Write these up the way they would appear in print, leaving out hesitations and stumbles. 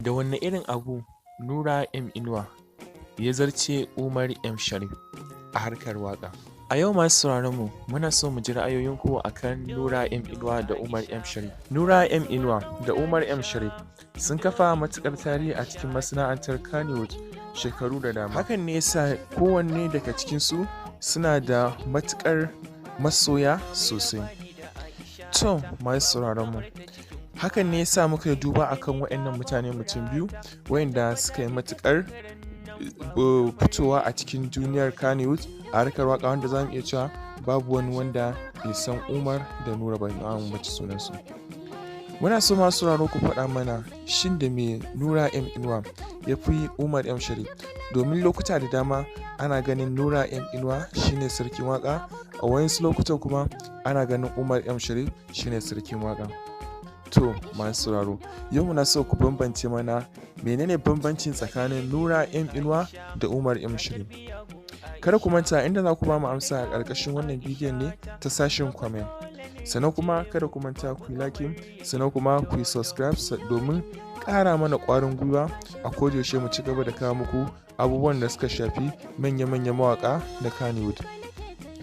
Da wanne irin abu NURA M INUWA ya zarce Umar M Shareef a harkar waƙa? A yau masu sauraron mu muna so mu ji ra'ayoyinku akan NURA M INUWA da Umar M Shareef. NURA M INUWA da Umar M Shareef sun kafa matuƙar tarihi a cikin masana'antar Kannywood shekaru da dama. Hakan ne yasa kowanne daga cikinsu suna da matuƙar masoya sosai. To masu sauraron mu, hakan ne yasa muka yi duba akan waɗannan mutane mutum biyu waɗanda suka yi matuƙar fitowa a cikin duniyar Kannywood a harkar waƙa, wanda za mu iya cewa babu wani wanda bai san Umar da NURA ba, mu mace sunansu. Muna so masu sauraro ku faɗa mana shin da me NURA M INUWA ya fi Umar M Shareef, domin lokuta da dama ana ganin NURA M INUWA shine sarkin waƙa, a wayansu lokutan kuma ana ganin Umar M Shareef shine sarkin waƙa. To masu sauraro, yau muna so ku bambance mana menene bambancin tsakanin NURA M INUWA da Umar M Shareef. Kada ku manta, inda za ku ba mu amsa a ƙarƙashin wannan bidiyon ne ta sashen comment. Sannan kuma kada ku manta ku yi liking, sannan kuma ku yi subscribe domin ƙara mana ƙwarin gwiwa a kodayaushe mu ci gaba da kawo muku abubuwan da suka shafi manya-manyan mawaƙa na Kannywood.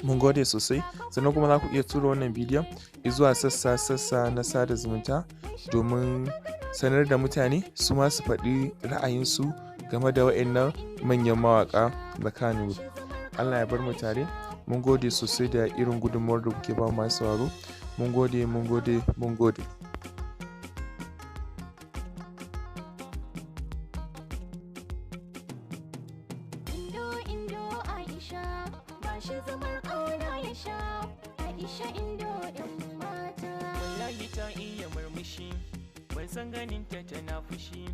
Mun gode sosai. Sannan kuma za ku iya tura wannan bidiyon zuwa sassa na sada zumunta domin sanar da mutane su ma su faɗi ra'ayinsu game da waɗannan manyan mawaƙa na Kannywood. Allah ya bar mu tare. Mun gode sosai da irin gudunmuwar da kuke ba masu sauraro. Mun gode, mun gode, mun gode. Wallahi ta iya murmushi, ban san ganin ta tana fushi,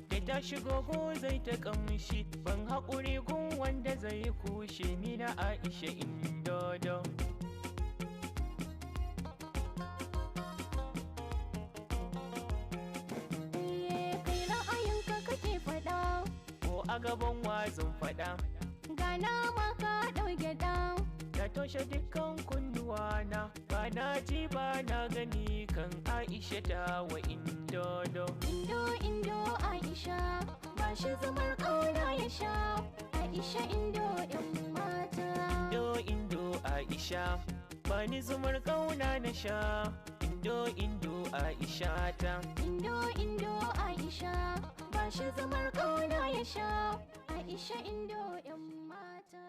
da ta shigo ko zai ta kamshi, ban haƙuri gun wanda zai kushe ni na Aisha Indodo. Kai ra'ayinka kake faɗa, Ko a gaban wazin faɗa, gana maka ɗauke ɗan. na toshe dukkan kunnuwana, ba na ji ba na gani kan Aisha ta wa Indodo. Indo Aisha, ba shi zamar ƙauna ya sha. Aisha Indo ɗin mata. Indo Aisha, ba ni zumar ƙauna na sha. Indo Aisha ta. Indo Aisha, ba shi zamar ƙauna ya sha. Aisha Indo ɗin mata.